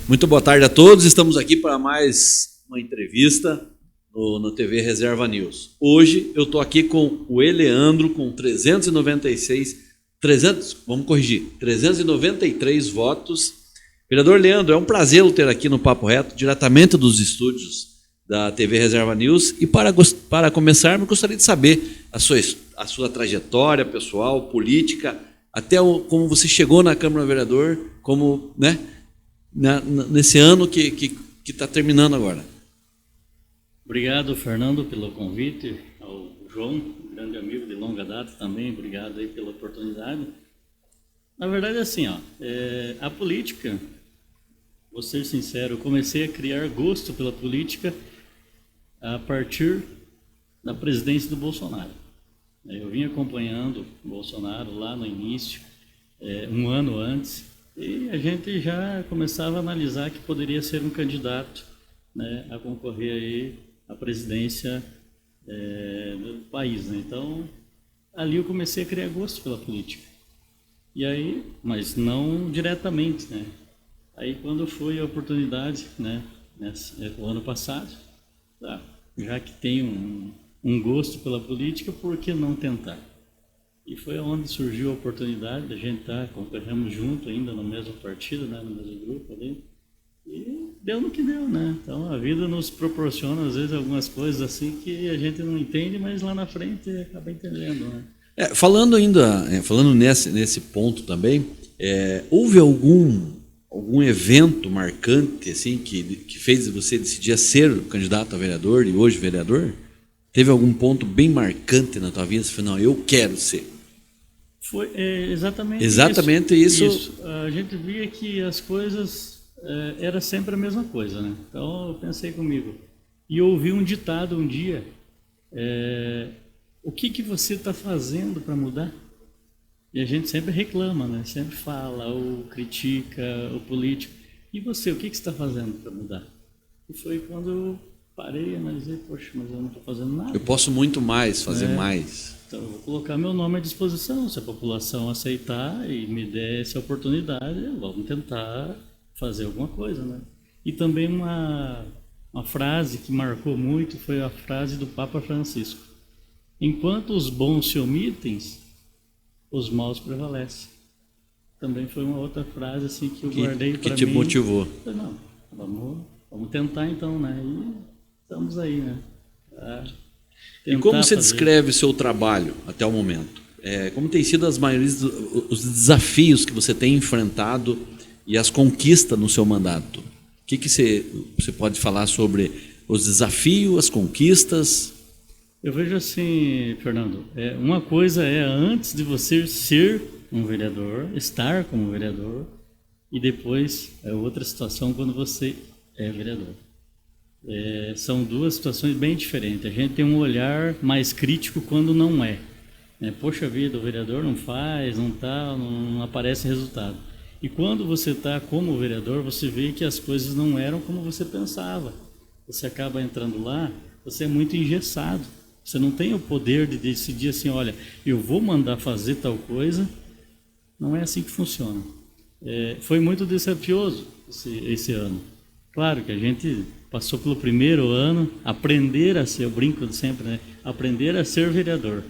Muito boa tarde a todos. Estamos aqui para mais uma entrevista no TV Reserva News. Hoje eu estou aqui com o Eleandro com 393 votos. Vereador Leandro, é um prazer ter aqui no Papo Reto, diretamente dos estúdios da TV Reserva News. E para começar, eu gostaria de saber a sua trajetória pessoal, política, até como você chegou na Câmara Vereador, como, né, nesse ano que está terminando agora. Obrigado, Fernando, pelo convite, ao João, grande amigo de longa data também, obrigado aí pela oportunidade. Na verdade, assim, a política, vou ser sincero, eu comecei a criar gosto pela política a partir da presidência do Bolsonaro. Eu vim acompanhando o Bolsonaro lá no início, um ano antes, e a gente já começava a analisar que poderia ser um candidato, né, a concorrer aí à presidência do país, né? Então, ali eu comecei a criar gosto pela política. E aí, mas não diretamente, né? Aí quando foi a oportunidade, né, o ano passado, já que tenho um gosto pela política, por que não tentar? E foi onde surgiu a oportunidade da gente concorremos junto ainda no mesmo partido, né, no mesmo grupo ali, e deu no que deu, né? Então a vida nos proporciona às vezes algumas coisas assim que a gente não entende, mas lá na frente acaba entendendo, né? Falando nesse ponto também, houve algum evento marcante assim que fez você decidir ser candidato a vereador e hoje vereador? Teve algum ponto bem marcante na tua vida? Você falou, não, eu quero ser. Foi exatamente isso. A gente via que as coisas era sempre a mesma coisa, né? Então eu pensei comigo. E eu ouvi um ditado um dia, o que você está fazendo para mudar? E a gente sempre reclama, né? Sempre fala, ou critica o político. E você, o que você está fazendo para mudar? E foi quando eu parei e analisei, poxa, mas eu não estou fazendo nada. Eu posso muito mais, fazer mais. Então eu vou colocar meu nome à disposição. Se a população aceitar e me der essa oportunidade, vamos tentar fazer alguma coisa, né? E também uma frase que marcou muito foi a frase do Papa Francisco. Enquanto os bons se omitem, os maus prevalecem. Também foi uma outra frase assim que eu guardei para mim. Que te motivou? Não, vamos tentar então, né? E estamos aí, né? E como você descreve o seu trabalho até o momento? Como tem sido os desafios que você tem enfrentado e as conquistas no seu mandato? O que você pode falar sobre os desafios, as conquistas? Eu vejo assim, Fernando, uma coisa é antes de você ser um vereador, estar como vereador, e depois é outra situação quando você é vereador. São duas situações bem diferentes. A gente tem um olhar mais crítico quando não é. Poxa vida, o vereador não faz, não aparece resultado. E quando você está como vereador, você vê que as coisas não eram como você pensava. Você acaba entrando lá, você é muito engessado. Você não tem o poder de decidir assim, olha, eu vou mandar fazer tal coisa. Não é assim que funciona. Foi muito desafioso esse ano. Claro que a gente passou pelo primeiro ano, aprender a ser, eu brinco sempre, né? Aprender a ser vereador.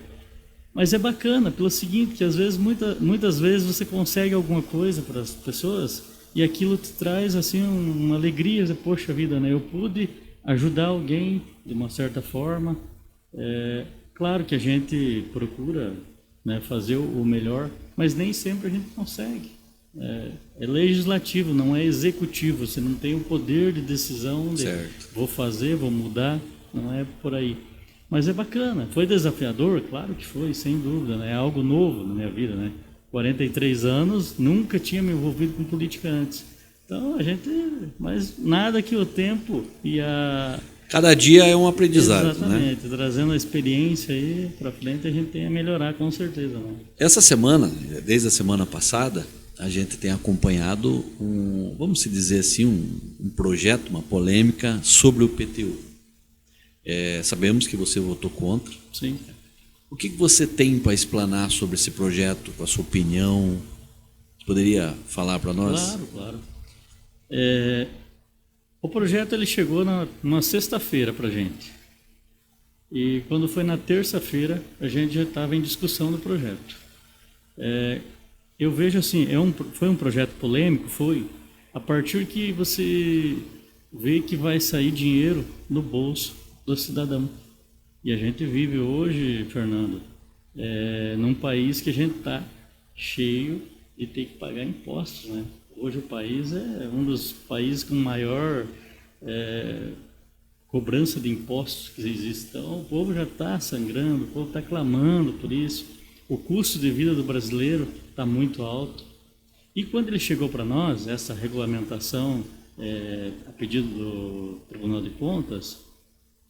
Mas é bacana, pelo seguinte, que às vezes, muitas vezes você consegue alguma coisa para as pessoas e aquilo te traz assim uma alegria, poxa vida, né? Eu pude ajudar alguém de uma certa forma. Claro que a gente procura, né, fazer o melhor, mas nem sempre a gente consegue. É legislativo, não é executivo. Você não tem o poder de decisão de vou fazer, vou mudar, não é por aí. Mas é bacana. Foi desafiador? Claro que foi, sem dúvida, né? É algo novo na minha vida, né? 43 anos, nunca tinha me envolvido com política antes. Então mas nada que o tempo e Cada dia é um aprendizado. Exatamente, né? Trazendo a experiência aí para frente, a gente tem a melhorar com certeza. Né? Essa semana, desde a semana passada, a gente tem acompanhado vamos dizer assim, um projeto, uma polêmica sobre o PTU. Sabemos que você votou contra. Sim. O que você tem para explanar sobre esse projeto, com a sua opinião? Você poderia falar para nós? Claro. O projeto ele chegou numa sexta-feira para a gente. E quando foi na terça-feira, a gente já estava em discussão do projeto. Eu vejo assim, foi um projeto polêmico, foi, a partir que você vê que vai sair dinheiro no bolso do cidadão. E a gente vive hoje, Fernando, num país que a gente está cheio de ter que pagar impostos, né? Hoje o país é um dos países com maior cobrança de impostos que existe. Então o povo já está sangrando, o povo está clamando por isso. O custo de vida do brasileiro está muito alto. E quando ele chegou para nós, essa regulamentação a pedido do Tribunal de Contas,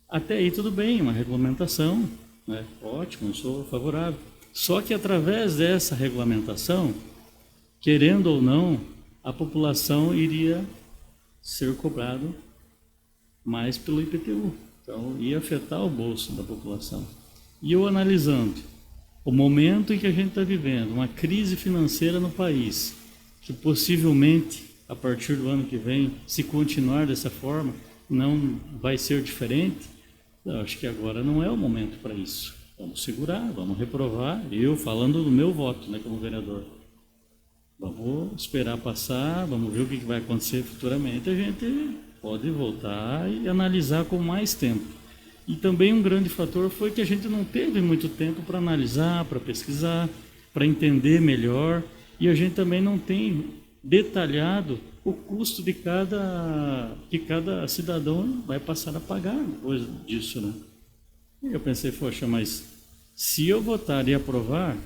até aí tudo bem, uma regulamentação, né? Ótimo, eu sou favorável. Só que através dessa regulamentação, querendo ou não, a população iria ser cobrado mais pelo IPTU. Então, ia afetar o bolso da população. E eu analisando o momento em que a gente está vivendo, uma crise financeira no país, que possivelmente, a partir do ano que vem, se continuar dessa forma, não vai ser diferente, eu acho que agora não é o momento para isso. Vamos segurar, vamos reprovar. Eu falando do meu voto, né, como vereador. Vamos esperar passar, vamos ver o que vai acontecer futuramente. A gente pode voltar e analisar com mais tempo. E também um grande fator foi que a gente não teve muito tempo para analisar, para pesquisar, para entender melhor. E a gente também não tem detalhado o custo que cada cidadão vai passar a pagar depois disso, né? E eu pensei, poxa, mas se eu votar e aprovar,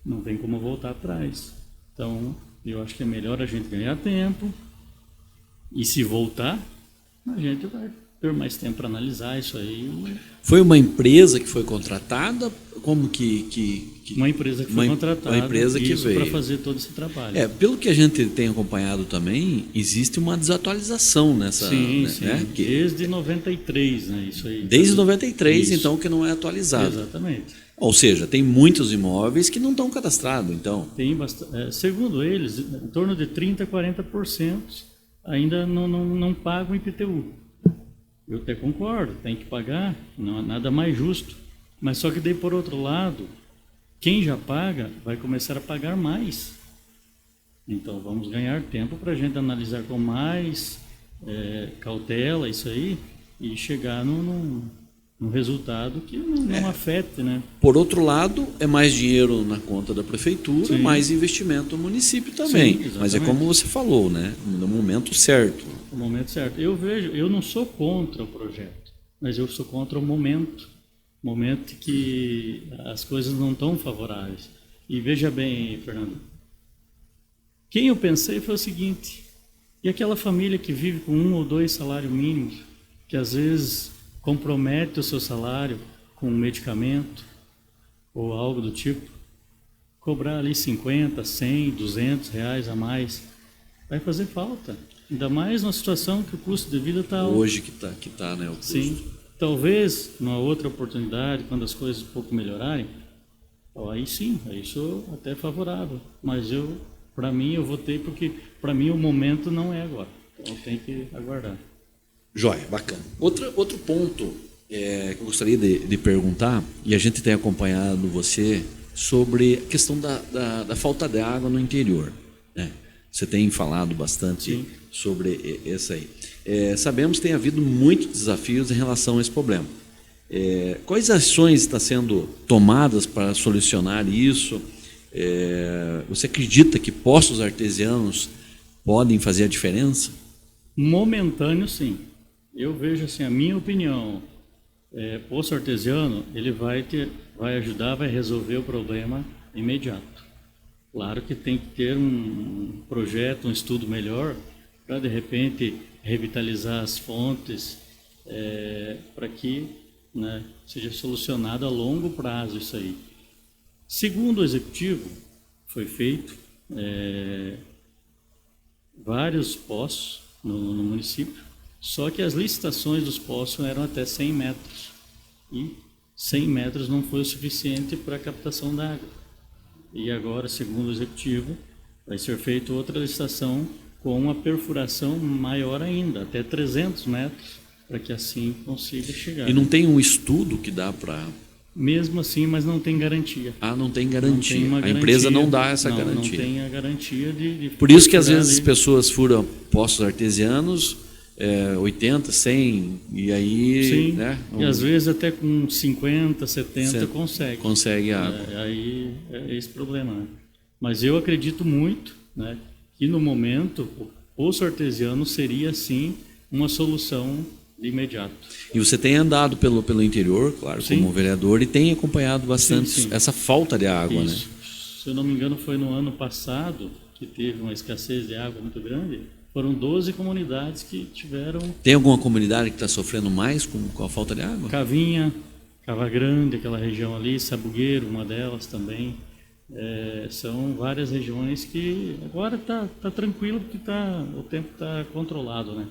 não tem como voltar atrás. Então, eu acho que é melhor a gente ganhar tempo e se voltar, a gente vai ter mais tempo para analisar isso aí. Foi uma empresa que foi contratada? Como que uma empresa que foi contratada, uma empresa que veio para fazer todo esse trabalho. Pelo que a gente tem acompanhado também, existe uma desatualização nessa... Sim, né, sim. né? Desde 93, né? Isso aí. Desde 93, isso. Então, que não é atualizado. Exatamente. Ou seja, tem muitos imóveis que não estão cadastrados, então. Tem bastante. Segundo eles, em torno de 30% a 40% ainda não pagam IPTU. Eu até concordo, tem que pagar, não é nada mais justo. Mas só que daí, por outro lado, quem já paga vai começar a pagar mais. Então, vamos ganhar tempo para a gente analisar com mais cautela isso aí e chegar num resultado que não afete, né? Por outro lado, é mais dinheiro na conta da prefeitura, Sim. mais investimento no município também. Sim, mas é como você falou, né? No momento certo. O momento certo. Eu não sou contra o projeto, mas eu sou contra o momento que as coisas não estão favoráveis. E veja bem, Fernando, quem eu pensei foi o seguinte: e aquela família que vive com 1 ou 2 salários mínimos, que às vezes compromete o seu salário com um medicamento ou algo do tipo, cobrar ali 50, 100, 200 reais a mais, vai fazer falta. Ainda mais numa situação que o custo de vida está... Hoje que tá, né? O custo. Sim. Talvez, numa outra oportunidade, quando as coisas um pouco melhorarem, aí sim, aí sou até favorável. Mas para mim, eu votei porque, para mim, o momento não é agora. Então, tem que aguardar. Joia, bacana. Outro ponto que eu gostaria de perguntar, e a gente tem acompanhado você, sobre a questão da falta de água no interior, né? Você tem falado bastante Sim. sobre essa aí. Sabemos que tem havido muitos desafios em relação a esse problema. Quais ações estão sendo tomadas para solucionar isso? Você acredita que poços artesianos podem fazer a diferença? Momentâneo, sim. Eu vejo assim, a minha opinião, poço artesiano, ele vai ajudar, vai resolver o problema imediato. Claro que tem que ter um projeto, um estudo melhor, para de repente revitalizar as fontes, para que, né, seja solucionado a longo prazo isso aí. Segundo o executivo, foi feito vários poços no município, só que as licitações dos poços eram até 100 metros, e 100 metros não foi o suficiente para a captação d'água. E agora, segundo o executivo, vai ser feita outra licitação com uma perfuração maior ainda, até 300 metros, para que assim consiga chegar. E não tem um estudo que dá para... Mesmo assim, mas não tem garantia. Não tem garantia. Não tem uma A empresa garantia, não dá essa garantia. Não tem a garantia de Por isso que às furar vezes as ali. pessoas furam poços artesianos, 80, 100, e aí... Sim, né, e às vezes até com 50, 70 consegue. consegue água. Aí é esse problema, né? Mas eu acredito muito, né, que no momento o poço artesiano seria sim uma solução de imediato. E você tem andado pelo interior, claro, Sim. como vereador, e tem acompanhado bastante Sim. essa falta de água, Isso. Se eu não me engano, foi no ano passado que teve uma escassez de água muito grande. Foram 12 comunidades que tiveram... Tem alguma comunidade que está sofrendo mais com a falta de água? Cavinha, Cava Grande, aquela região ali, Sabugueiro, uma delas também. São várias regiões que agora tá tranquilo porque o tempo está controlado, né?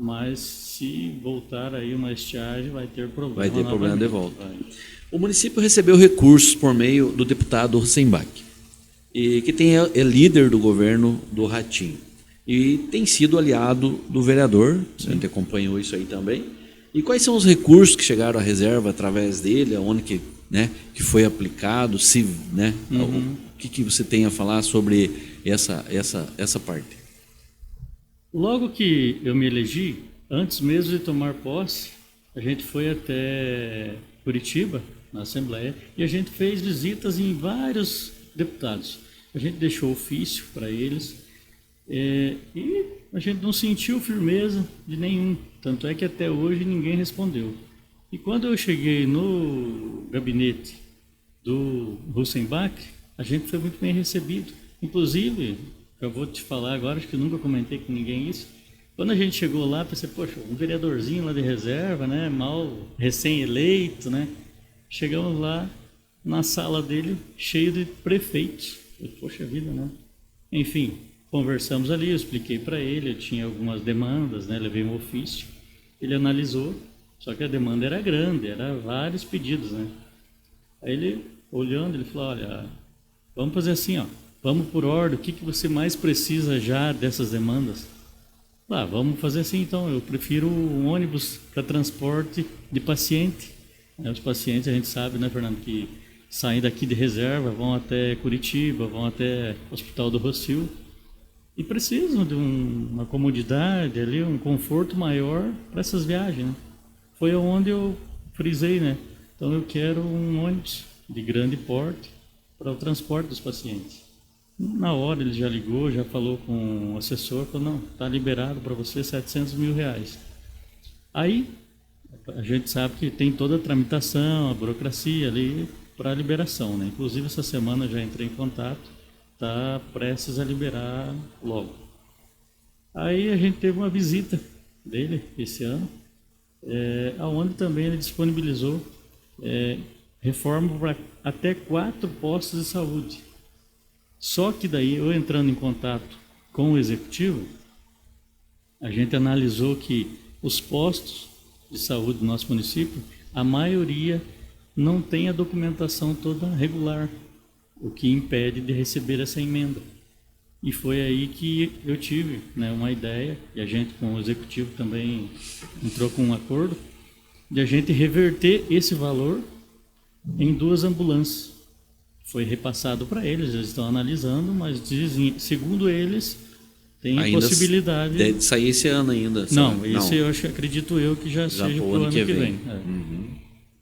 Mas se voltar aí uma estiagem, vai ter problema. Vai ter problema de volta. Vai. O município recebeu recursos por meio do deputado Rosenbach, e que é líder do governo do Ratinho. E tem sido aliado do vereador, a gente acompanhou isso aí também. E quais são os recursos que chegaram à reserva através dele, onde que foi aplicado, o que você tem a falar sobre essa parte? Logo que eu me elegi, antes mesmo de tomar posse, a gente foi até Curitiba, na Assembleia, e a gente fez visitas em vários deputados. A gente deixou ofício para eles, e a gente não sentiu firmeza de nenhum, tanto é que até hoje ninguém respondeu. E quando eu cheguei no gabinete do Rosenbach, a gente foi muito bem recebido. Inclusive, eu vou te falar agora, acho que eu nunca comentei com ninguém isso. Quando a gente chegou lá, pensei, poxa, um vereadorzinho lá de reserva, né, mal recém-eleito, né? Chegamos lá na sala dele, cheio de prefeitos. Poxa vida, né? Enfim, conversamos ali, eu expliquei para ele, eu tinha algumas demandas, né? Levei um ofício, ele analisou, só que a demanda era grande, era vários pedidos, né? Aí ele, olhando, ele falou, olha, vamos fazer assim, ó, vamos por ordem, o que você mais precisa já dessas demandas? Vamos fazer assim então, eu prefiro um ônibus para transporte de paciente. Os pacientes, a gente sabe, né, Fernando, que saem daqui de reserva, vão até Curitiba, vão até o Hospital do Rossio e precisam de uma comodidade ali, um conforto maior para essas viagens, né? Foi onde eu frisei, né? Então eu quero um ônibus de grande porte para o transporte dos pacientes. Na hora ele já ligou, já falou com o assessor, falou, não, está liberado para você R$700 mil. Aí a gente sabe que tem toda a tramitação, a burocracia ali para a liberação, né? Inclusive essa semana já entrei em contato, está prestes a liberar logo. Aí a gente teve uma visita dele esse ano, onde também ele disponibilizou reforma para até 4 postos de saúde. Só que daí, eu entrando em contato com o executivo, a gente analisou que os postos de saúde do nosso município, a maioria não tem a documentação toda regular, o que impede de receber essa emenda. E foi aí que eu tive, né, uma ideia, e a gente com o executivo também entrou com um acordo, de a gente reverter esse valor em 2 ambulâncias. Foi repassado para eles, eles estão analisando, mas dizem, segundo eles, tem ainda possibilidade... Deve sair esse ano ainda. Não, esse eu acredito eu que já seja para o ano que vem.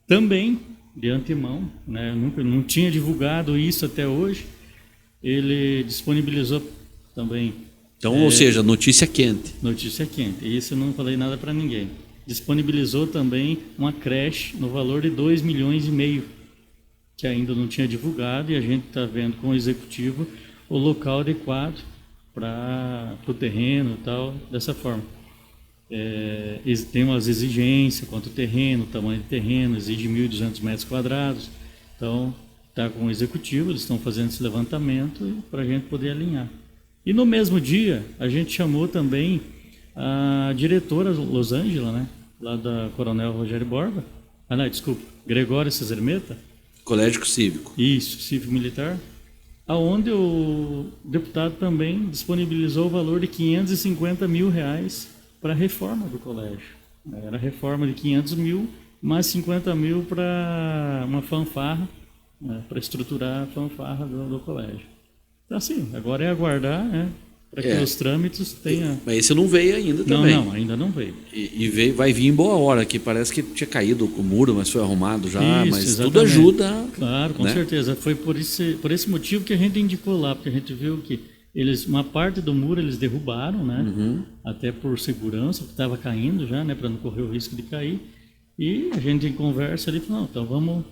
Também, de antemão, né, não tinha divulgado isso até hoje, ele disponibilizou também... Então, ou seja, notícia quente. Notícia quente, isso eu não falei nada para ninguém. Disponibilizou também uma creche no valor de 2,5 milhões, que ainda não tinha divulgado, e a gente está vendo com o executivo o local adequado para o terreno e tal, dessa forma. Tem umas exigências quanto ao terreno, o tamanho do terreno, exige 1.200 metros quadrados. Então, está com o executivo, eles estão fazendo esse levantamento para a gente poder alinhar. E no mesmo dia, a gente chamou também a diretora Losângela, né, lá da Coronel Rogério Borba, Gregório Cesarmeta. Colégio Cívico. Isso, Cívico Militar. aonde o deputado também disponibilizou o valor de R$550 mil para a reforma do colégio. Era a reforma de 500 mil, mais 50 mil para uma fanfarra, né, para estruturar a fanfarra do colégio. Então, assim, agora é aguardar, né, para que os trâmites tenham... Mas esse não veio ainda também. Não, ainda não veio. E veio, vai vir em boa hora, que parece que tinha caído o muro, mas foi arrumado já, Isso, mas exatamente. tudo ajuda. Claro, com certeza. Foi por esse motivo que a gente indicou lá, porque a gente viu que uma parte do muro eles derrubaram, né? Até por segurança, que estava caindo já, né? Para não correr o risco de cair. E a gente em conversa ali falou, não, então vamos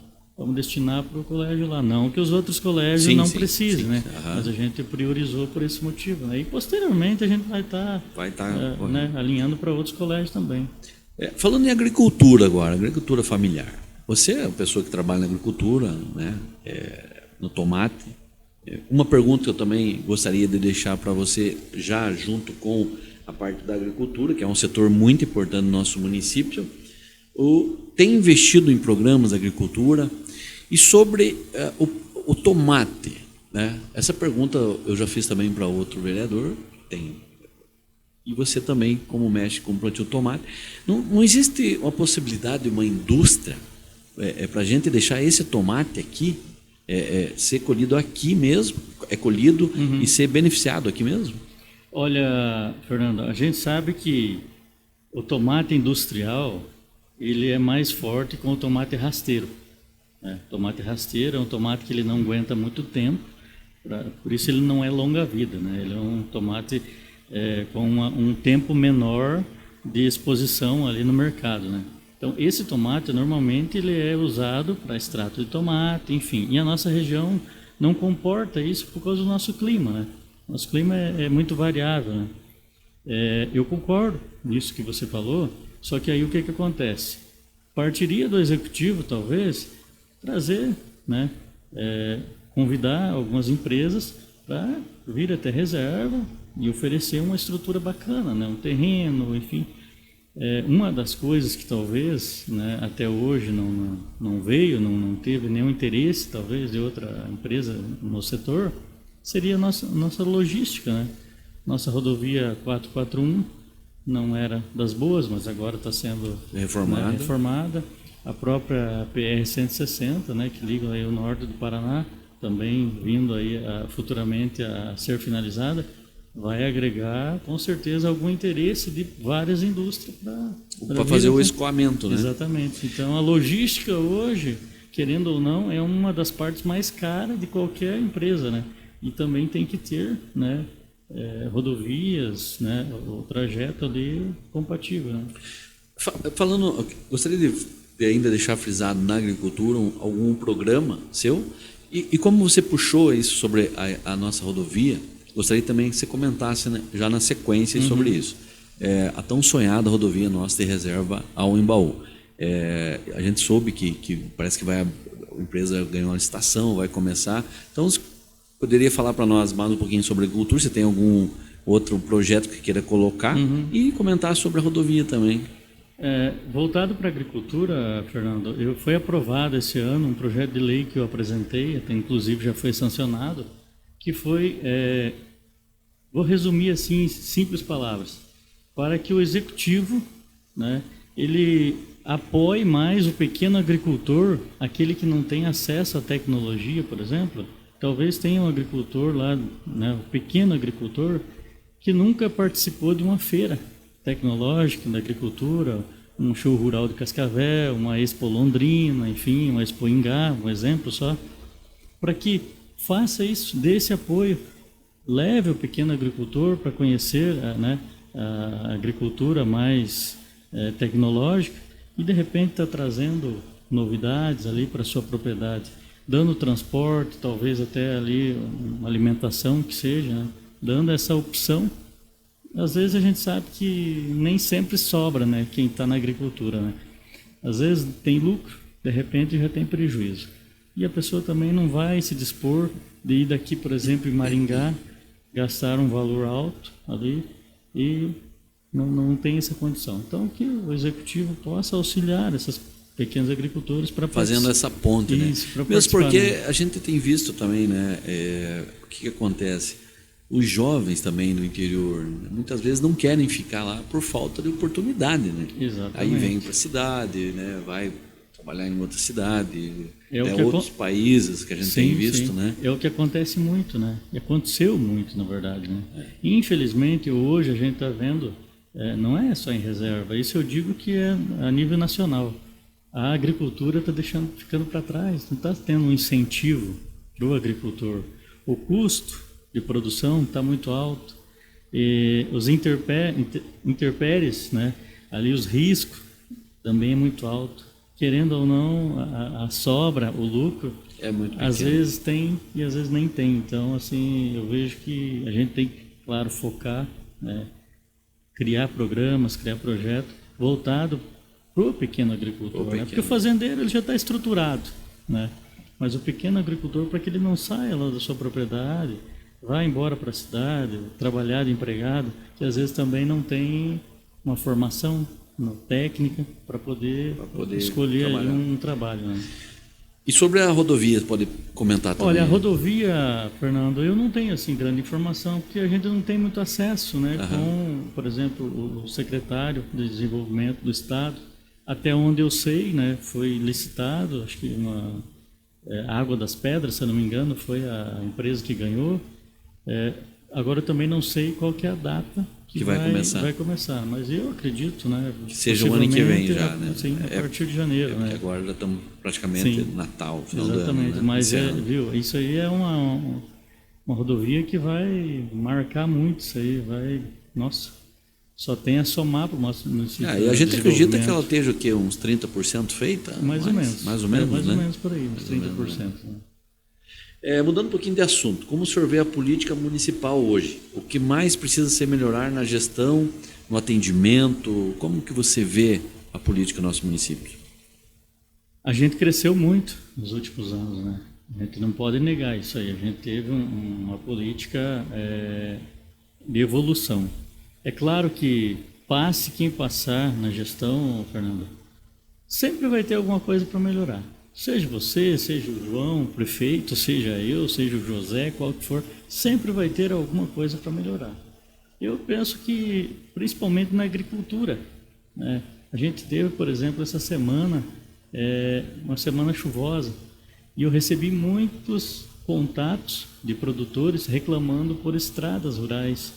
destinar para o colégio lá. Não que os outros colégios não precisem, né? Mas a gente priorizou por esse motivo, né? E posteriormente a gente vai estar né, alinhando para outros colégios também. Falando em agricultura agora, agricultura familiar. Você é uma pessoa que trabalha na agricultura, né? No tomate. Uma pergunta que eu também gostaria de deixar para você, já junto com a parte da agricultura, que é um setor muito importante no nosso município, tem investido em programas de agricultura. E sobre o tomate, né? Essa pergunta eu já fiz também para outro vereador, e você também, como mexe com o plantio de tomate. Não existe uma possibilidade de uma indústria para a gente deixar esse tomate aqui, ser colhido aqui mesmo, colhido e ser beneficiado aqui mesmo? Olha, Fernando, a gente sabe que o tomate industrial ele é mais forte com o tomate rasteiro. Tomate rasteiro é um tomate que ele não aguenta muito tempo, por isso ele não é longa vida, né? Ele é um tomate com um tempo menor de exposição ali no mercado, né? Então esse tomate normalmente ele é usado para extrato de tomate, enfim. E a nossa região não comporta isso por causa do nosso clima, né? Nosso clima é muito variável, né? Eu concordo nisso que você falou, só que aí o que acontece? Partiria do executivo, talvez, trazer, né, convidar algumas empresas para vir até reserva e oferecer uma estrutura bacana, né, um terreno, enfim. Uma das coisas que talvez, né, até hoje não veio, não teve nenhum interesse, talvez, de outra empresa no setor, seria a nossa logística, né? Nossa rodovia 441 não era das boas, mas agora está sendo reformada. A própria PR-160, né, que liga aí o norte do Paraná, também vindo aí futuramente a ser finalizada, vai agregar com certeza algum interesse de várias indústrias para fazer o escoamento, né? Exatamente. Então a logística hoje, querendo ou não, é uma das partes mais caras de qualquer empresa, né? E também tem que ter, né, rodovias, né, o trajeto ali compatível, né? Falando, gostaria de ainda deixar frisado na agricultura algum programa seu, e como você puxou isso sobre a nossa rodovia, gostaria também que você comentasse, né, já na sequência sobre isso. A tão sonhada rodovia nossa de reserva ao Embaú. A gente soube que parece que a empresa ganhou uma licitação, vai começar. Então, você poderia falar para nós mais um pouquinho sobre agricultura, se tem algum outro projeto que queira colocar, e comentar sobre a rodovia também. Voltado para a agricultura, Fernando, foi aprovado esse ano um projeto de lei que eu apresentei, até inclusive já foi sancionado, que foi, vou resumir assim em simples palavras, para que o executivo, né, ele apoie mais o pequeno agricultor, aquele que não tem acesso à tecnologia, por exemplo. Talvez tenha um agricultor lá, né, um pequeno agricultor, que nunca participou de uma feira tecnológica da agricultura, um show rural de Cascavel, uma Expo Londrina, enfim, uma Expo Ingá, um exemplo só, para que faça isso, dê esse apoio, leve o pequeno agricultor para conhecer, né, a agricultura mais tecnológica e de repente está trazendo novidades ali para a sua propriedade, dando transporte, talvez até ali uma alimentação que seja, né, dando essa opção. Às vezes a gente sabe que nem sempre sobra, né, quem está na agricultura, né? Às vezes tem lucro, de repente já tem prejuízo. E a pessoa também não vai se dispor de ir daqui, por exemplo, em Maringá, gastar um valor alto ali e não tem essa condição. Então que o executivo possa auxiliar essas pequenos agricultores para fazendo essa ponte, isso, né? Mesmo porque a gente tem visto também, né? O que acontece? Os jovens também do interior, né, muitas vezes não querem ficar lá por falta de oportunidade, né? Exatamente. Aí vem para a cidade, né? Vai trabalhar em outra cidade, que outros países que a gente tem visto, né? É o que acontece muito, né? E aconteceu muito, na verdade, né? Infelizmente, hoje a gente está vendo, não é só em reserva, isso eu digo que é a nível nacional. A agricultura está ficando para trás, não está tendo um incentivo para o agricultor. O custo de produção está muito alto, e os intempéries, né? Ali os riscos também é muito alto. Querendo ou não, a sobra, o lucro, é muito pequeno. Às vezes tem e às vezes nem tem. Então, assim, eu vejo que a gente tem que, claro, focar, né? Criar programas, criar projetos voltados para o pequeno agricultor. Né? Porque o fazendeiro ele já está estruturado, né? Mas o pequeno agricultor, para que ele não saia lá da sua propriedade, vá embora para a cidade, trabalhar de empregado, que às vezes também não tem uma formação técnica para poder escolher um trabalho. Né? E sobre a rodovia, pode comentar também? Olha, a rodovia, Fernando, eu não tenho assim grande informação, porque a gente não tem muito acesso, né? Com, por exemplo, o secretário de Desenvolvimento do Estado, até onde eu sei, né? Foi licitado, acho que Água das Pedras, se eu não me engano, foi a empresa que ganhou. Agora eu também não sei qual que é a data que vai começar, mas eu acredito, né? Que seja o ano que vem já, né? Sim, a partir de janeiro, né? Agora já estamos praticamente Natal, final exatamente, do ano, né? Mas viu, isso aí é uma rodovia que vai marcar muito, isso aí vai, nossa, só tem a somar para o nosso município. E a gente acredita que ela esteja o quê? Uns 30% feita? Mais ou menos. Mais ou menos, mais né? ou menos por aí, uns 30%. Né? Mudando um pouquinho de assunto, como o senhor vê a política municipal hoje? O que mais precisa ser melhorar na gestão, no atendimento? Como que você vê a política no nosso município? A gente cresceu muito nos últimos anos, né? A gente não pode negar isso aí. A gente teve uma política de evolução. É claro que passe quem passar na gestão, Fernando, sempre vai ter alguma coisa para melhorar. Seja você, seja o João, o prefeito, seja eu, seja o José, qual que for, sempre vai ter alguma coisa para melhorar. Eu penso que, principalmente na agricultura, né? A gente teve, por exemplo, essa semana, uma semana chuvosa, e eu recebi muitos contatos de produtores reclamando por estradas rurais,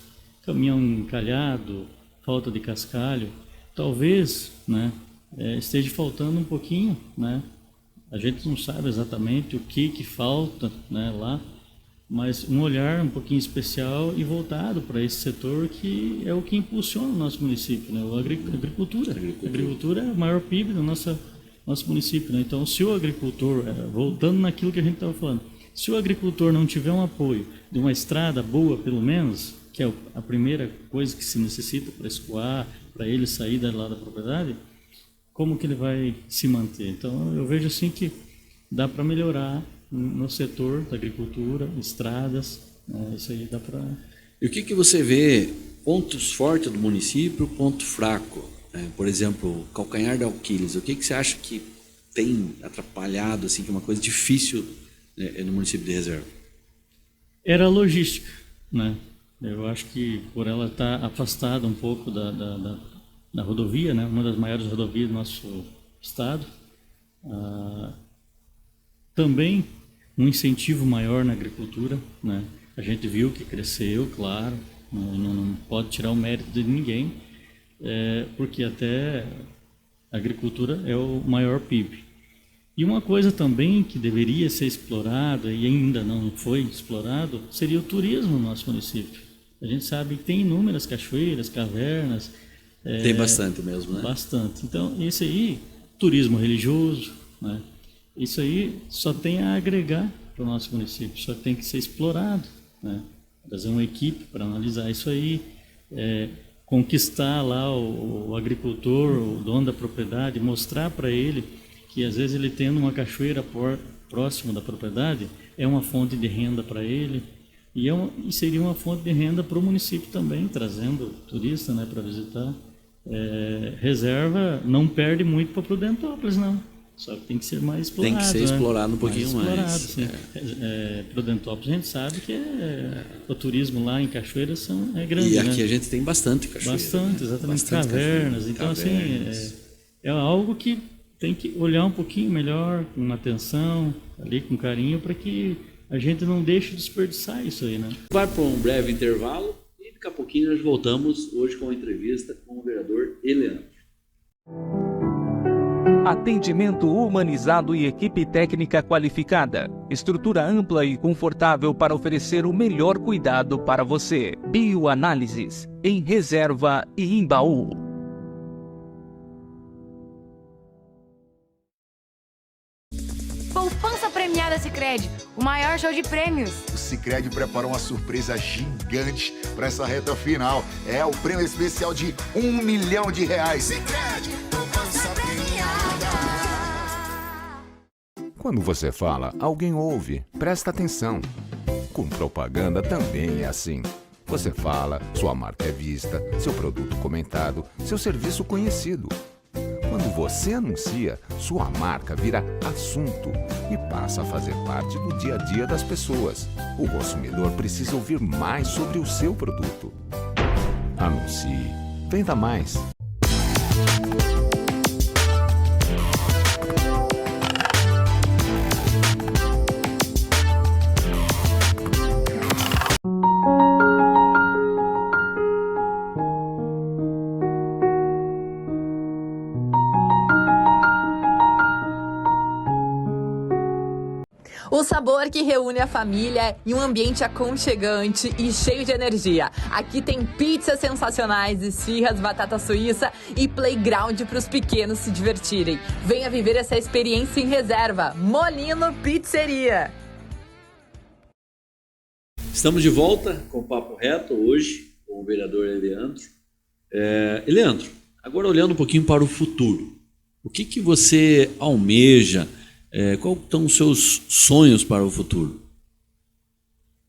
caminhão encalhado, falta de cascalho. Talvez, né, esteja faltando um pouquinho, né? A gente não sabe exatamente o que falta, né, lá, mas um olhar um pouquinho especial e voltado para esse setor que é o que impulsiona o nosso município, né, a agricultura. A agricultura é o maior PIB do nosso município. Né? Então, se o agricultor, voltando naquilo que a gente estava falando, se o agricultor não tiver um apoio de uma estrada boa, pelo menos, que é a primeira coisa que se necessita para escoar, para ele sair lá da propriedade, como que ele vai se manter? Então, eu vejo assim que dá para melhorar no setor da agricultura, estradas, isso aí dá para... E o que você vê, pontos fortes do município, ponto fraco? Por exemplo, calcanhar de Aquiles, o que você acha que tem atrapalhado, assim, que é uma coisa difícil, né, no município de Reserva? Era a logística, né? Eu acho que por ela estar afastada um pouco da rodovia, né, uma das maiores rodovias do nosso estado, também um incentivo maior na agricultura, né? A gente viu que cresceu, claro, não pode tirar o mérito de ninguém, porque até a agricultura é o maior PIB. E uma coisa também que deveria ser explorada e ainda não foi explorado seria o turismo no nosso município. A gente sabe que tem inúmeras cachoeiras, cavernas. Tem bastante mesmo, né? Bastante. Então, isso aí, turismo religioso, né? Isso aí só tem a agregar para o nosso município, só tem que ser explorado, né? Trazer uma equipe para analisar isso aí, conquistar lá o agricultor, o dono da propriedade, mostrar para ele que às vezes ele tendo uma cachoeira próximo da propriedade é uma fonte de renda para ele e seria uma fonte de renda para o município também, trazendo turista, né, para visitar. Reserva não perde muito para Prudentópolis, não. Só que tem que ser mais explorado. Tem que ser explorado um pouquinho mais. Sim. Prudentópolis a gente sabe que o turismo lá em Cachoeiras é grande. E aqui a gente tem bastante cachoeiras. Bastante, exatamente. Cavernas. Então, assim, é algo que tem que olhar um pouquinho melhor, com atenção, ali com carinho, para que a gente não deixe de desperdiçar isso aí, né? Vai para um breve intervalo e daqui a pouquinho nós voltamos hoje com uma entrevista com o vereador Eleandro. Atendimento humanizado e equipe técnica qualificada. Estrutura ampla e confortável para oferecer o melhor cuidado para você. Bioanálises, em Reserva e em Baú. Poupança Premiada Sicredi, o maior show de prêmios. O Sicredi preparou uma surpresa gigante para essa reta final. É o prêmio especial de R$1 milhão. Sicredi, poupança premiada. Quando você fala, alguém ouve. Presta atenção. Com propaganda também é assim. Você fala, sua marca é vista, seu produto comentado, seu serviço conhecido. Quando você anuncia, sua marca vira assunto e passa a fazer parte do dia a dia das pessoas. O consumidor precisa ouvir mais sobre o seu produto. Anuncie. Venda mais. O sabor que reúne a família em um ambiente aconchegante e cheio de energia. Aqui tem pizzas sensacionais, esfirras, batata suíça e playground para os pequenos se divertirem. Venha viver essa experiência em Reserva. Molino Pizzeria. Estamos de volta com o Papo Reto hoje com o vereador Eleandro. Eleandro, agora olhando um pouquinho para o futuro. O que você almeja? Quais são os seus sonhos para o futuro?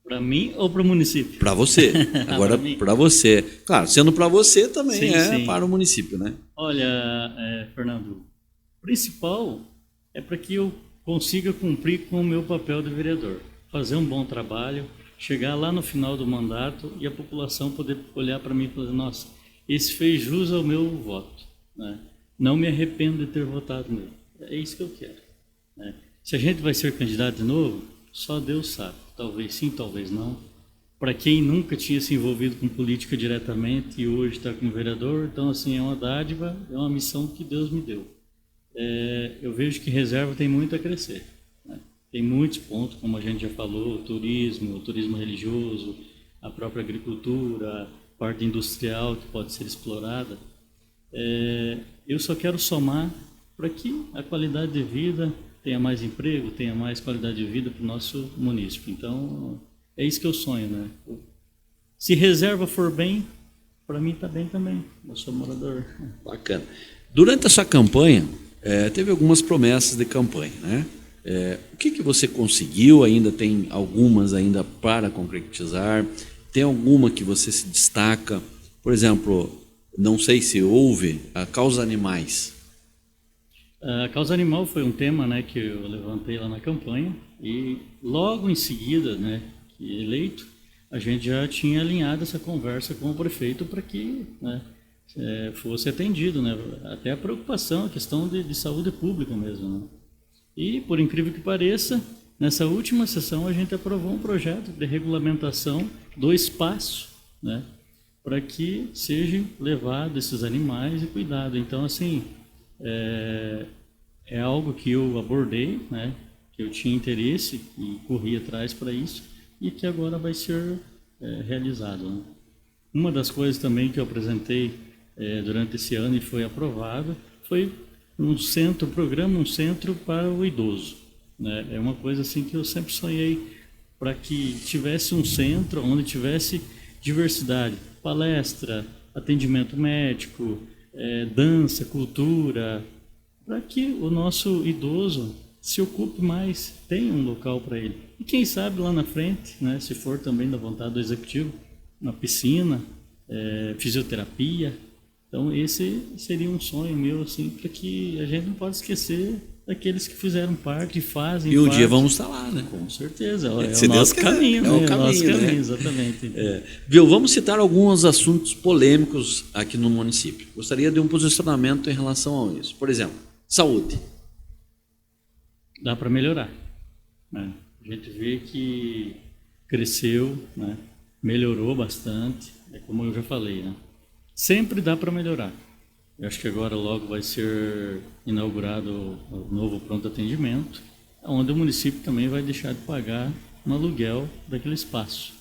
Para mim ou para o município? Para você. Agora, para você. Claro, sendo para você também sim. Para o município, né? Olha, Fernando, o principal é para que eu consiga cumprir com o meu papel de vereador. Fazer um bom trabalho, chegar lá no final do mandato e a população poder olhar para mim e falar, nossa, esse fez jus ao meu voto, né? Não me arrependo de ter votado nele. É isso que eu quero. Se a gente vai ser candidato de novo, só Deus sabe. Talvez sim, talvez não. Para quem nunca tinha se envolvido com política diretamente e hoje está como vereador, então assim, é uma dádiva, é uma missão que Deus me deu. Eu vejo que Reserva tem muito a crescer, né? Tem muitos pontos, como a gente já falou, o turismo religioso, a própria agricultura, a parte industrial que pode ser explorada. Eu só quero somar para que a qualidade de vida tenha mais emprego, tenha mais qualidade de vida para o nosso município. Então, é isso que eu sonho, né? Se Reserva for bem, para mim está bem também. Eu sou morador. Bacana. Durante a sua campanha, teve algumas promessas de campanha, né? O que você conseguiu? Ainda tem algumas ainda para concretizar? Tem alguma que você se destaca? Por exemplo, não sei se houve a causa animais. A causa animal foi um tema, né, que eu levantei lá na campanha e logo em seguida, né, que eleito, a gente já tinha alinhado essa conversa com o prefeito para que, né, fosse atendido, né, até a preocupação, a questão de saúde pública mesmo, né. E, por incrível que pareça, nessa última sessão a gente aprovou um projeto de regulamentação do espaço, né, para que sejam levados esses animais e cuidado. Então, assim, é algo que eu abordei, né, que eu tinha interesse e corri atrás para isso e que agora vai ser realizado, né. Uma das coisas também que eu apresentei durante esse ano e foi aprovado foi um centro para o idoso, né. É uma coisa assim que eu sempre sonhei, para que tivesse um centro onde tivesse diversidade, palestra, atendimento médico, dança, cultura, para que o nosso idoso se ocupe mais, tenha um local para ele. E quem sabe lá na frente, né, se for também da vontade do executivo, uma piscina, fisioterapia. Então esse seria um sonho meu, assim, para que a gente não pode esquecer daqueles que fizeram parte e fazem E um parte. dia vamos estar lá, né? Com certeza, é Se o Deus nosso quiser, caminho, é né? o caminho, nosso né? caminho, exatamente. Viu? Vamos citar alguns assuntos polêmicos aqui no município. Gostaria de um posicionamento em relação a isso. Por exemplo, saúde. Dá para melhorar, né? A gente vê que cresceu, né? Melhorou bastante, é como eu já falei, né? Sempre dá para melhorar. Eu acho que agora logo vai ser inaugurado o novo pronto atendimento, onde o município também vai deixar de pagar um aluguel daquele espaço.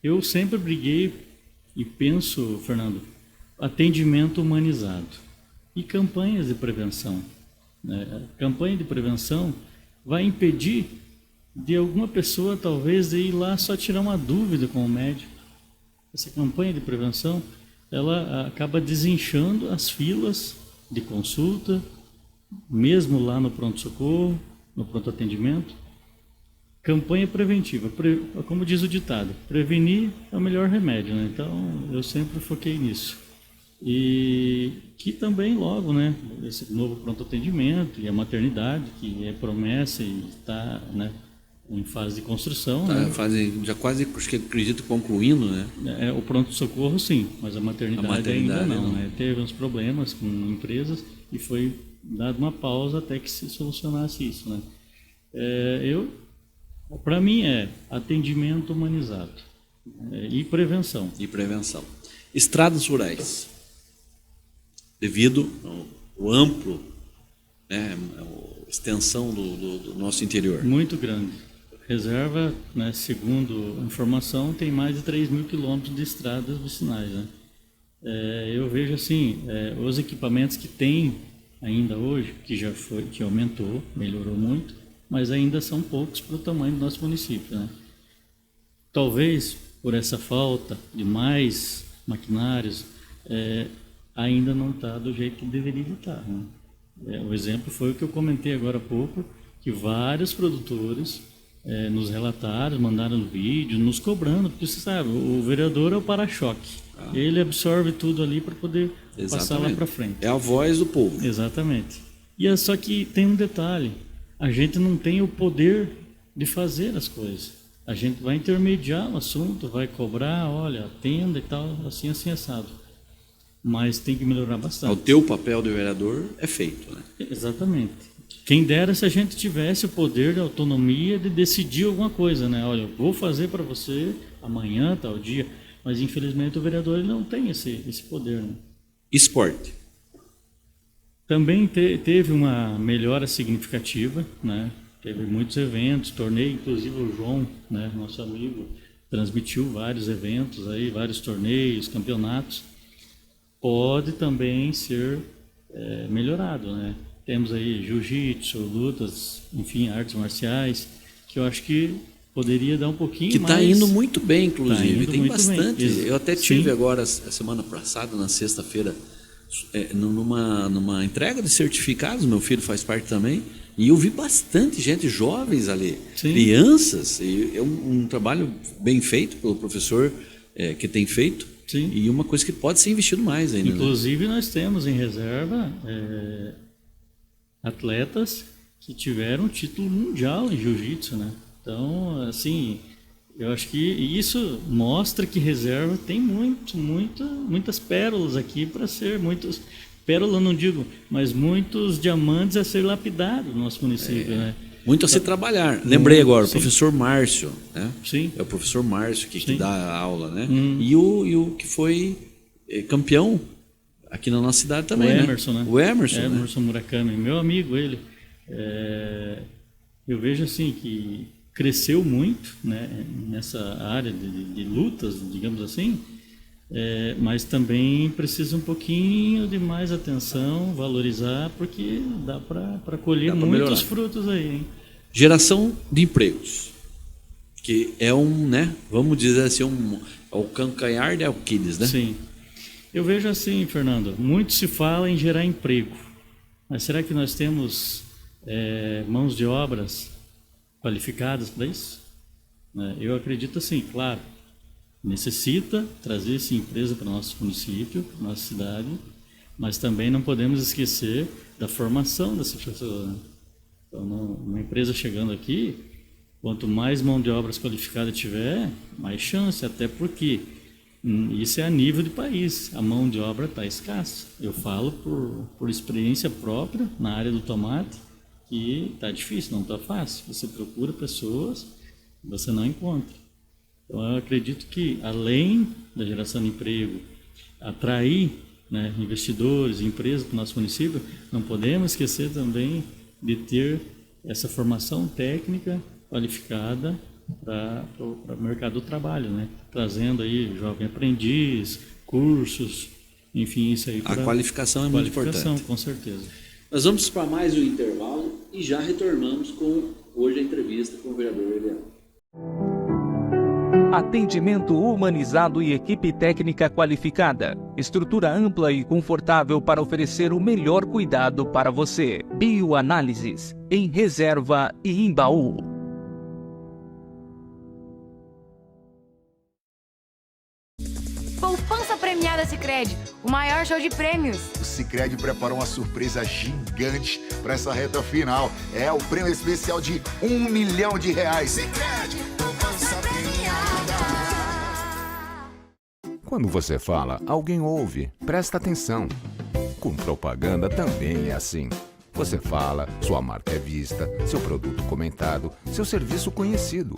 Eu sempre briguei e penso, Fernando, atendimento humanizado e campanhas de prevenção. A campanha de prevenção vai impedir de alguma pessoa, talvez, de ir lá só tirar uma dúvida com o médico. Essa campanha de prevenção, ela acaba desinchando as filas de consulta, mesmo lá no pronto-socorro, no pronto-atendimento. Campanha preventiva, como diz o ditado, prevenir é o melhor remédio, né? Então, eu sempre foquei nisso. E que também logo, né, esse novo pronto-atendimento e a maternidade, que é promessa e está, né, em fase de construção. Né? Já quase, acho que acredito, concluindo, né? O pronto-socorro sim, mas a maternidade ainda não, né? Teve uns problemas com empresas e foi dada uma pausa até que se solucionasse isso, né? Para mim atendimento humanizado e prevenção. Estradas rurais. Devido ao amplo, né, a extensão do nosso interior. Muito grande. Reserva, né, segundo a informação, tem mais de 3.000 quilômetros de estradas vicinais, né? Eu vejo assim, os equipamentos que tem ainda hoje, que aumentou, melhorou muito, mas ainda são poucos para o tamanho do nosso município, né? Talvez por essa falta de mais maquinários, ainda não está do jeito que deveria estar, né? O exemplo foi o que eu comentei agora há pouco, que vários produtores nos relataram, mandaram vídeo, nos cobrando, porque você sabe, o vereador é o para-choque. Ele absorve tudo ali para poder passar lá para frente. É a voz do povo. Exatamente. Só que tem um detalhe, a gente não tem o poder de fazer as coisas. A gente vai intermediar o assunto, vai cobrar, olha, atenda e tal, assim, assado. Mas tem que melhorar bastante. O teu papel de vereador é feito, né? Exatamente. Quem dera se a gente tivesse o poder de autonomia de decidir alguma coisa, né? Olha, eu vou fazer para você amanhã, tal dia. Mas, infelizmente, o vereador ele não tem esse poder, né? Esporte. Também teve uma melhora significativa, né? Teve muitos eventos, torneio, inclusive o João, né, nosso amigo, transmitiu vários eventos, aí, vários torneios, campeonatos. Pode também ser melhorado, né? Temos aí jiu-jitsu, lutas, enfim, artes marciais, que eu acho que poderia dar um pouquinho mais. Que está indo muito bem, inclusive. Tem bastante. Bem. Eu até tive agora, a semana passada, na sexta-feira, numa entrega de certificados, meu filho faz parte também, e eu vi bastante gente, jovens ali, crianças, e é um trabalho bem feito pelo professor que tem feito. Sim. E uma coisa que pode ser investido mais ainda. Inclusive, nós temos em reserva atletas que tiveram título mundial em jiu-jitsu, né? Então, assim, eu acho que isso mostra que reserva tem muitas pérolas aqui para ser, pérola não digo, mas muitos diamantes a ser lapidados no nosso município, né? Muito a se trabalhar. Lembrei agora, o professor Márcio, né? Sim. É o professor Márcio que dá a aula, né? E o que foi campeão aqui na nossa cidade também, o Emerson, né? O Emerson, Emerson Murakami, meu amigo, ele. Eu vejo assim que cresceu muito, né, nessa área de lutas, digamos assim, mas também precisa um pouquinho de mais atenção, valorizar, porque dá para colher muitos frutos aí, hein? Geração de empregos, que é né, vamos dizer assim, o calcanhar de Aquiles, né? Sim. Eu vejo assim, Fernando, muito se fala em gerar emprego, mas será que nós temos mãos de obras qualificadas para isso? Eu acredito assim, claro, necessita trazer essa empresa para o nosso município, para a nossa cidade, Mas também não podemos esquecer da formação dessa pessoa, né? Então, uma empresa chegando aqui, quanto mais mão de obra qualificada tiver, mais chance, até porque isso é a nível de país, a mão de obra está escassa. Eu falo por experiência própria na área do tomate, que está difícil, não está fácil. Você procura pessoas, você não encontra. Então eu acredito que, além da geração de emprego, atrair, né, investidores, empresas para o nosso município, não podemos esquecer também de ter essa formação técnica qualificada para o mercado do trabalho, né? Trazendo aí jovem aprendiz, cursos, enfim, isso aí. A qualificação é muito importante. Com certeza. Nós vamos para mais um intervalo e já retornamos com hoje a entrevista com o vereador Eliandro. Atendimento humanizado e equipe técnica qualificada. Estrutura ampla e confortável para oferecer o melhor cuidado para você. Bioanálises, em Reserva e Imbaú. Poupança Premiada Sicredi, o maior show de prêmios. O Sicredi preparou uma surpresa gigante para essa reta final. É o prêmio especial de R$1 milhão. Sicredi, poupança premiada. Quando você fala, alguém ouve. Presta atenção. Com propaganda também é assim. Você fala, sua marca é vista, seu produto comentado, seu serviço conhecido.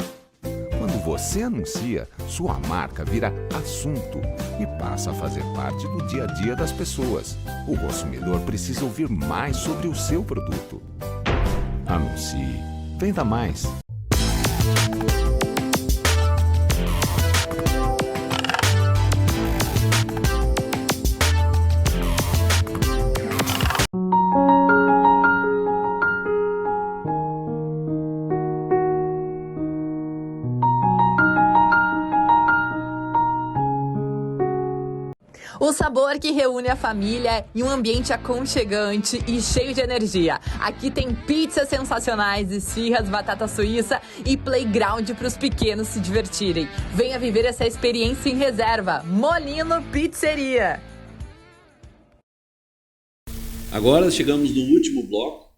Quando você anuncia, sua marca vira assunto e passa a fazer parte do dia a dia das pessoas. O consumidor precisa ouvir mais sobre o seu produto. Anuncie. Venda mais. O sabor que reúne a família em um ambiente aconchegante e cheio de energia. Aqui tem pizzas sensacionais, esfirras, batata suíça e playground para os pequenos se divertirem. Venha viver essa experiência em Reserva. Molino Pizzeria. Agora chegamos no último bloco,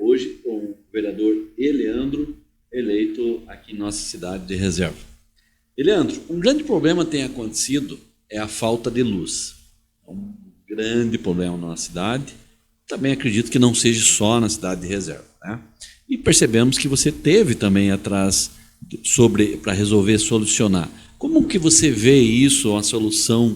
hoje com o vereador Eliandro, eleito aqui em nossa cidade de Reserva. Eliandro, um grande problema tem acontecido é a falta de luz. É um grande problema na nossa cidade. Também acredito que não seja só na cidade de Reserva, né? E percebemos que você teve também atrás para resolver, solucionar. Como que você vê isso, a solução?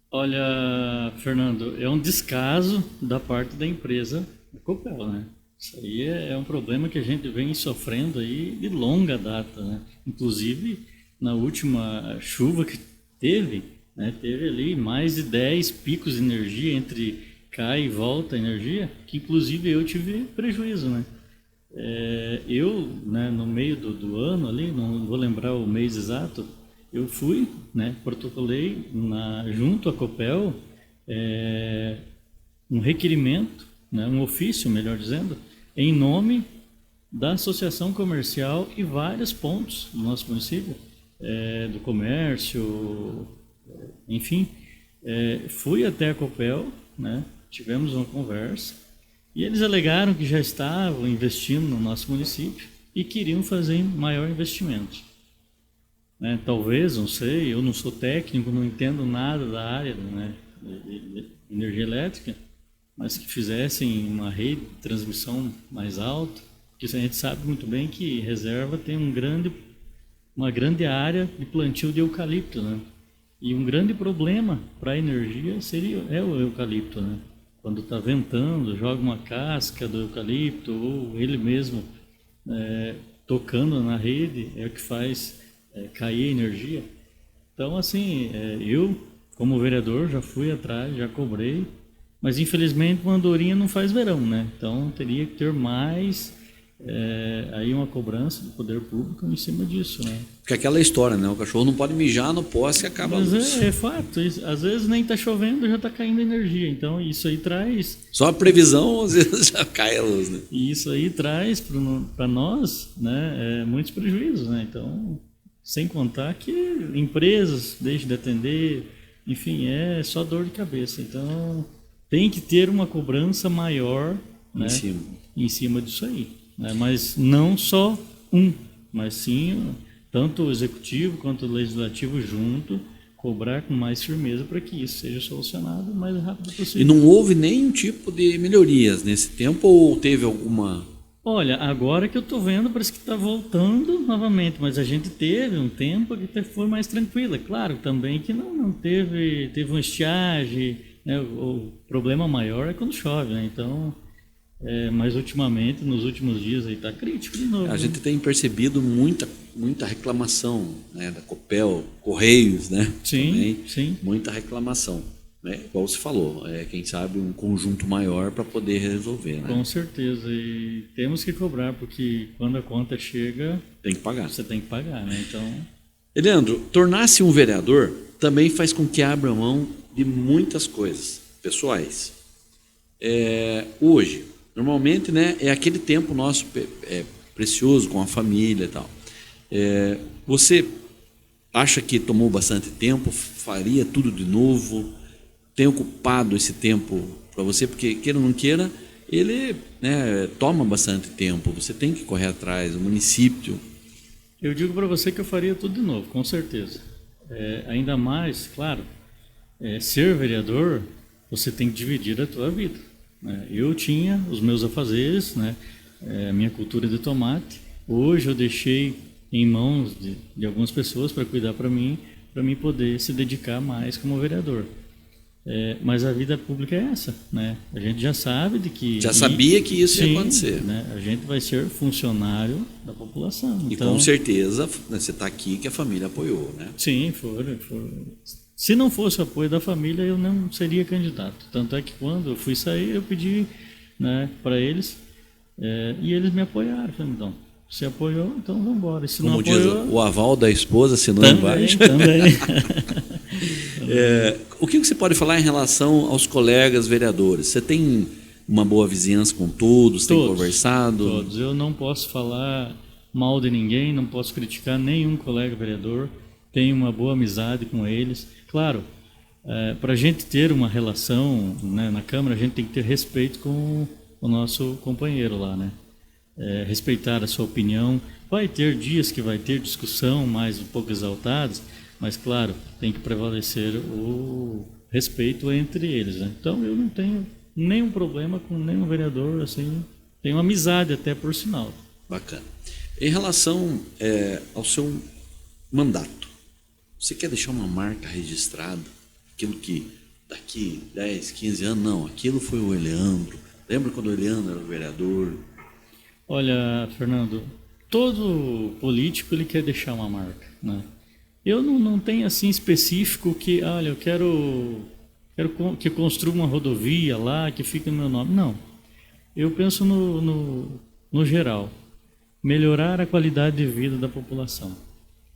Olha, Fernando, é um descaso da parte da empresa Copel, né? Isso aí é um problema que a gente vem sofrendo aí de longa data, né? Inclusive, na última chuva que teve, né, teve ali mais de 10 picos de energia entre cai e volta a energia, que inclusive eu tive prejuízo, né? Né, no meio do ano ali, não vou lembrar o mês exato, eu fui, né, protocolei junto à Copel um requerimento, né, um ofício, melhor dizendo, em nome da Associação Comercial e vários pontos do nosso município, do comércio, enfim, fui até a Copel, né, tivemos uma conversa e eles alegaram que já estavam investindo no nosso município e queriam fazer maior investimento. Né, talvez, não sei, eu não sou técnico, não entendo nada da área, né, de energia elétrica, mas que fizessem uma rede de transmissão mais alta, porque a gente sabe muito bem que Reserva tem uma grande área de plantio de eucalipto, né? E um grande problema para a energia é o eucalipto, né? Quando está ventando, joga uma casca do eucalipto ou ele mesmo tocando na rede é o que faz cair a energia. Então, assim, eu, como vereador, já fui atrás, já cobrei, mas infelizmente uma andorinha não faz verão, né? Então teria que ter mais aí uma cobrança do poder público em cima disso, né? Porque aquela história, né? O cachorro não pode mijar no poste e acaba Mas a luz. É fato, às vezes nem está chovendo, já está caindo energia, então isso aí traz... Só a previsão, às vezes, já cai a luz, né? E isso aí traz para nós, né, muitos prejuízos, né? Então, sem contar que empresas deixam de atender, enfim, é só dor de cabeça. Então, tem que ter uma cobrança maior, né, em cima disso aí, né? Mas não só mas sim tanto o executivo quanto o legislativo junto, cobrar com mais firmeza para que isso seja solucionado o mais rápido possível. E não houve nenhum tipo de melhorias nesse tempo ou teve alguma? Olha, agora que eu estou vendo, parece que está voltando novamente, mas a gente teve um tempo que até foi mais tranquila. Claro, também que não teve uma estiagem, né? O problema maior é quando chove, né? Então, mas ultimamente, nos últimos dias, aí está crítico de novo. A gente tem percebido muita reclamação, né, da Copel, Correios, né? Sim, também, sim. Muita reclamação. Né? Igual você falou, quem sabe um conjunto maior para poder resolver. Né? Com certeza, e temos que cobrar, porque quando a conta chega, tem que pagar. Você tem que pagar, né? Então... Leandro, tornar-se um vereador também faz com que abra mão de muitas coisas pessoais. Hoje, normalmente, né, é aquele tempo nosso precioso com a família e tal. Você acha que tomou bastante tempo, faria tudo de novo? Tem ocupado esse tempo para você? Porque, queira ou não queira, ele, né, toma bastante tempo. Você tem que correr atrás, o município. Eu digo para você que eu faria tudo de novo, com certeza. Ainda mais, claro, ser vereador, você tem que dividir a tua vida. Né? Eu tinha os meus afazeres, né, a minha cultura de tomate. Hoje eu deixei em mãos de algumas pessoas para cuidar para mim poder se dedicar mais como vereador. Mas a vida pública é essa, né? A gente já sabe de que... Já sabia que isso ia acontecer. Né? A gente vai ser funcionário da população. E então, com certeza, né, você está aqui que a família apoiou, né? Sim, foram. Se não fosse o apoio da família, eu não seria candidato. Tanto é que quando eu fui sair, eu pedi, né, para eles, e eles me apoiaram. Falei, então, se apoiou, então vamos embora. Se Como não apoiou, diz o aval da esposa, assinou embaixo. Também. O que você pode falar em relação aos colegas vereadores? Você tem uma boa vizinhança com todos? Tem conversado? Todos. Eu não posso falar mal de ninguém, não posso criticar nenhum colega vereador. Tenho uma boa amizade com eles. Claro, para a gente ter uma relação, né, na Câmara, a gente tem que ter respeito com o nosso companheiro lá, né? Respeitar a sua opinião. Vai ter dias que vai ter discussão mais um pouco exaltadas, mas, claro, tem que prevalecer o respeito entre eles, né? Então, eu não tenho nenhum problema com nenhum vereador, assim, tenho amizade até por sinal. Bacana. Em relação ao seu mandato, você quer deixar uma marca registrada? Aquilo que daqui 10, 15 anos, não, aquilo foi o Eleandro. Lembra quando o Eleandro era o vereador? Olha, Fernando, todo político ele quer deixar uma marca, né? Eu não tenho assim específico que, olha, eu quero que construa uma rodovia lá, que fique no meu nome. Não. Eu penso no geral. Melhorar a qualidade de vida da população.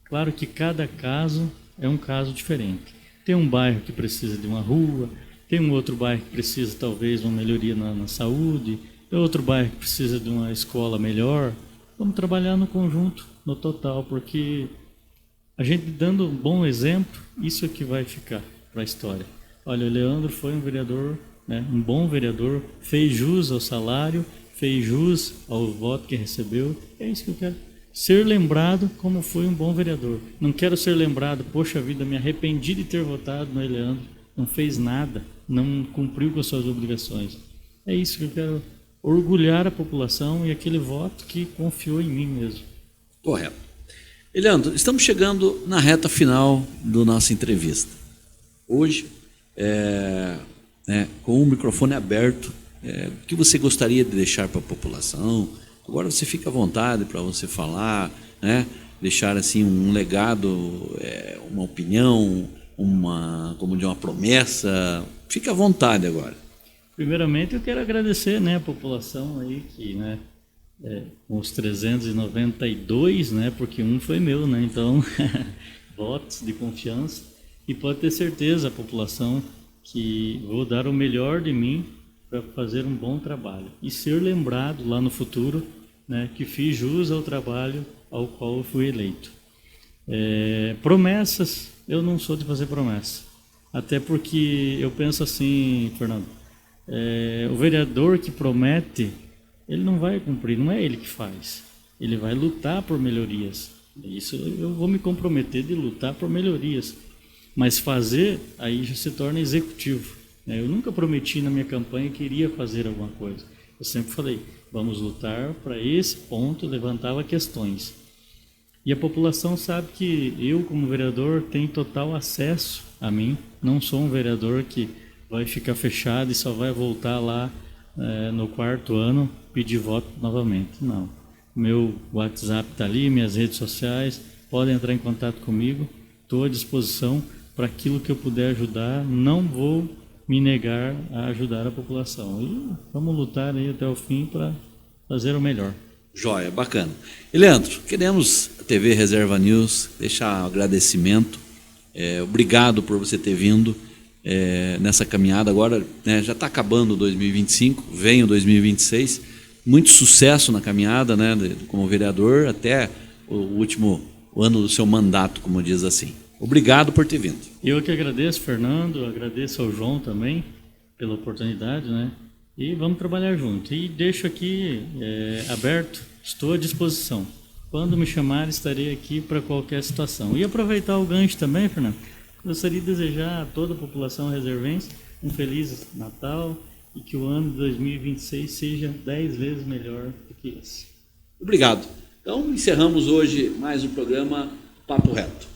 Claro que cada caso é um caso diferente. Tem um bairro que precisa de uma rua, tem um outro bairro que precisa talvez de uma melhoria na saúde, tem outro bairro que precisa de uma escola melhor. Vamos trabalhar no conjunto, no total, porque a gente dando um bom exemplo, isso é que vai ficar para a história. Olha, o Leandro foi um vereador, né, um bom vereador, fez jus ao salário, fez jus ao voto que recebeu. É isso que eu quero. Ser lembrado como foi um bom vereador. Não quero ser lembrado, poxa vida, me arrependi de ter votado no Leandro. Não fez nada, não cumpriu com as suas obrigações. É isso que eu quero, orgulhar a população e aquele voto que confiou em mim mesmo. Correto. Leandro, estamos chegando na reta final da nossa entrevista. Hoje, com o microfone aberto, o que você gostaria de deixar para a população? Agora você fica à vontade para você falar, né? Deixar assim um legado, uma opinião, como de uma promessa. Fica à vontade agora. Primeiramente, eu quero agradecer, né, a população aí que, né, com os 392, né, porque um foi meu, né, então votos de confiança, e pode ter certeza a população que vou dar o melhor de mim para fazer um bom trabalho e ser lembrado lá no futuro, né, que fiz jus ao trabalho ao qual eu fui eleito. Promessas, eu não sou de fazer promessa. Até porque eu penso assim, Fernando, o vereador que promete, ele não vai cumprir, não é ele que faz. Ele vai lutar por melhorias. Isso eu vou me comprometer de lutar por melhorias. Mas fazer, aí já se torna executivo. Eu nunca prometi na minha campanha que iria fazer alguma coisa. Eu sempre falei, vamos lutar para esse ponto, levantava questões. E a população sabe que eu, como vereador, tenho total acesso a mim. Não sou um vereador que vai ficar fechado e só vai voltar lá no 4º ano pedir voto novamente. Não. Meu WhatsApp está ali, minhas redes sociais, podem entrar em contato comigo. Estou à disposição para aquilo que eu puder ajudar. Não vou me negar a ajudar a população. E vamos lutar aí até o fim para fazer o melhor. Joia, bacana. E Leandro, queremos a TV Reserva News deixar um agradecimento. Obrigado por você ter vindo nessa caminhada. Agora já está acabando 2025, vem o 2026. Muito sucesso na caminhada, como vereador, até o último ano do seu mandato, como diz assim. Obrigado por ter vindo. Eu que agradeço, Fernando, agradeço ao João também pela oportunidade, E vamos trabalhar junto. E deixo aqui aberto, estou à disposição. Quando me chamar, estarei aqui para qualquer situação. E aproveitar o gancho também, Fernando, gostaria de desejar a toda a população reservense um Feliz Natal e que o ano de 2026 seja 10 vezes melhor do que esse. Obrigado. Então, encerramos hoje mais um programa Papo Reto.